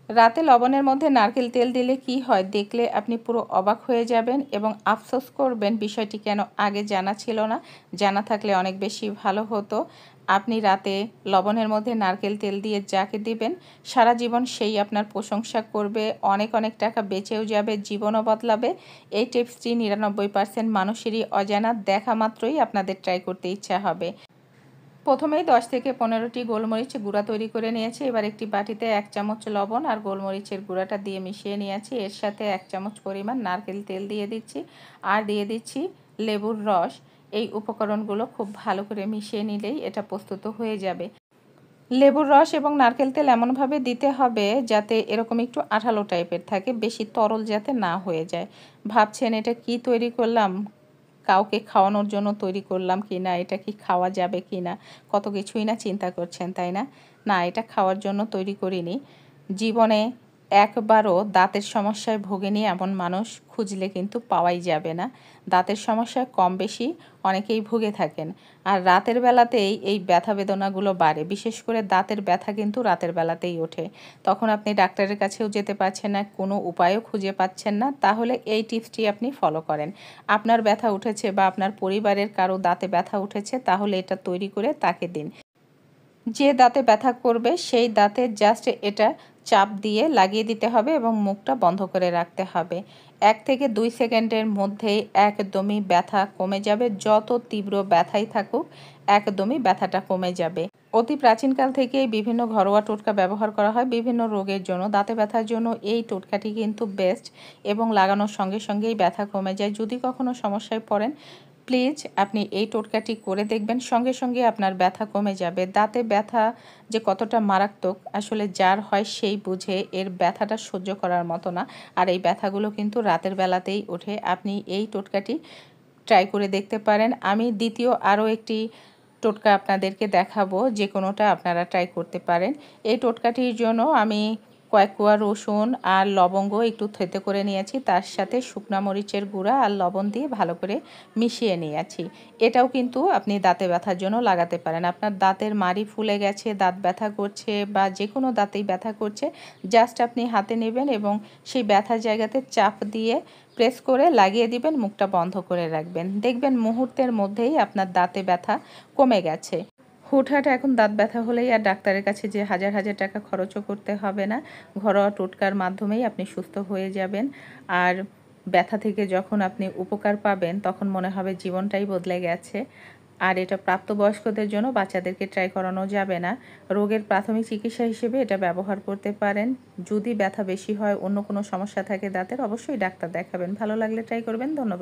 রাতে লবণের মধ্যে নারকেল তেল দিলে কি হয় দেখলে আপনি পুরো অবাক হয়ে যাবেন এবং আফসোস করবেন বিষয়টি কেন আগে জানা ছিল না। জানা থাকলে অনেক বেশি ভালো হতো। আপনি রাতে লবণের মধ্যে নারকেল তেল দিয়ে যাকে দিবেন সারা জীবন সেই আপনার প্রশংসা করবে, অনেক অনেক টাকা বেঁচেও যাবে, জীবনও বদলাবে। এই টিপসটি 99% মানুষেরই অজানা, দেখা মাত্রই আপনাদের ট্রাই করতে ইচ্ছা হবে। প্রথমেই 10 থেকে 15টি গোলমরিচ গুঁড়া তৈরি করে নিয়েছি। এবার একটি বাটিতে 1 চামচ লবণ আর গোলমরিচের গুঁড়াটা দিয়ে মিশিয়ে নিয়েছি। এর সাথে 1 চামচ পরিমাণ নারকেল তেল দিয়ে দিচ্ছি আর দিয়ে দিচ্ছি লেবুর রস। এই উপকরণগুলো খুব ভালো করে মিশিয়ে নিলেই এটা প্রস্তুত হয়ে যাবে। লেবুর রস এবং নারকেল তেল এমনভাবে দিতে হবে যাতে এরকম একটু আঠালো টাইপের থাকে, বেশি তরল যাতে না হয়ে যায়। ভাবছেন এটা কি তৈরি করলাম, কাউকে খাওয়ানোর জন্য তৈরি করলাম কি না, এটা কি খাওয়া যাবে কি না, কত কিছুই না চিন্তা করছেন, তাই না? না, এটা খাওয়ার জন্য তৈরি করিনি। জীবনে একবারও দাঁতের সমস্যায় ভোগেনি এমন মানুষ খুঁজলে কিন্তু পাওয়াই যাবে না। দাঁতের সমস্যায় কম বেশি অনেকেই ভুগে থাকেন। আর রাতের বেলাতেই এই ব্যথা বেদনাগুলো বাড়ে, বিশেষ করে দাঁতের ব্যথা কিন্তু রাতের বেলাতেই ওঠে। তখন আপনি ডাক্তারের কাছেও যেতে পারছেন না, কোনো উপায়ও খুঁজে পাচ্ছেন না। তাহলে এই টিপসটি আপনি ফলো করেন। আপনার ব্যথা উঠেছে বা আপনার পরিবারের কারো দাঁতে ব্যথা উঠেছে, তাহলে এটা তৈরি করে তাকে দিন। যে দাঁতে ব্যথা করবে সেই দাঁতে জাস্ট এটা চাপ দিয়ে লাগিয়ে দিতে হবে এবং মুখটা বন্ধ করে রাখতে হবে। 1 থেকে 2 সেকেন্ডের মধ্যেই একদমই ব্যথা কমে যাবে। যত তীব্র ব্যথাই থাকুক একদমই ব্যথাটা কমে যাবে। অতি প্রাচীনকাল থেকেই বিভিন্ন ঘরোয়া টোটকা ব্যবহার করা হয় বিভিন্ন রোগের জন্য। দাঁতে ব্যথার জন্য এই টোটকাটি কিন্তু বেস্ট এবং লাগানোর সঙ্গে সঙ্গেই ব্যথা কমে যায়। যদি কখনো সমস্যায় পড়েন প্লিজ আপনি এই টোটকাটি করে দেখবেন, সঙ্গে সঙ্গে আপনার ব্যথা কমে যাবে। দাঁতে ব্যথা যে কতটা মারাত্মক আসলে যার হয় সেই বুঝে, এর ব্যথাটা সহ্য করার মতো না। আর এই ব্যথাগুলো কিন্তু রাতের বেলাতেই ওঠে। আপনি এই টোটকাটি ট্রাই করে দেখতে পারেন। আমি দ্বিতীয় আরও একটি টোটকা আপনাদেরকে দেখাবো, যে কোনোটা আপনারা ট্রাই করতে পারেন। এই টোটকাটির জন্য আমি কয়েক কোয়া রসুন আর লবঙ্গ একটু থেতো করে নিয়েছি, তার সাথে শুকনা মরিচের গুঁড়া আর লবণ দিয়ে ভালো করে মিশিয়ে নিয়েছি। এটাও কিন্তু আপনি দাঁতে ব্যথার জন্য লাগাতে পারেন। আপনার দাঁতের মাড়ি ফুলে গেছে, দাঁত ব্যথা করছে বা যে কোনো দাঁতেই ব্যথা করছে, জাস্ট আপনি হাতে নেবেন এবং সেই ব্যথার জায়গাতে চাপ দিয়ে প্রেস করে লাগিয়ে দিবেন, মুখটা বন্ধ করে রাখবেন। দেখবেন মুহূর্তের মধ্যেই আপনার দাঁতে ব্যথা কমে গেছে। হুটহাট এখন দাঁত ব্যথা হলেই আর ডাক্তারের কাছে যে হাজার হাজার টাকা খরচও করতে হবে না। ঘরোয়া টোটকার মাধ্যমেই আপনি সুস্থ হয়ে যাবেন। আর ব্যথা থেকে যখন আপনি উপকার পাবেন তখন মনে হবে জীবনটাই বদলে গেছে। আর এটা প্রাপ্তবয়স্কদের জন্য, বাচ্চাদেরকে ট্রাই করানো যাবে না। রোগের প্রাথমিক চিকিৎসা হিসেবে এটা ব্যবহার করতে পারেন। যদি ব্যথা বেশি হয়, অন্য কোনো সমস্যা থাকে দাঁতের, অবশ্যই ডাক্তার দেখাবেন। ভালো লাগলে ট্রাই করবেন। ধন্যবাদ।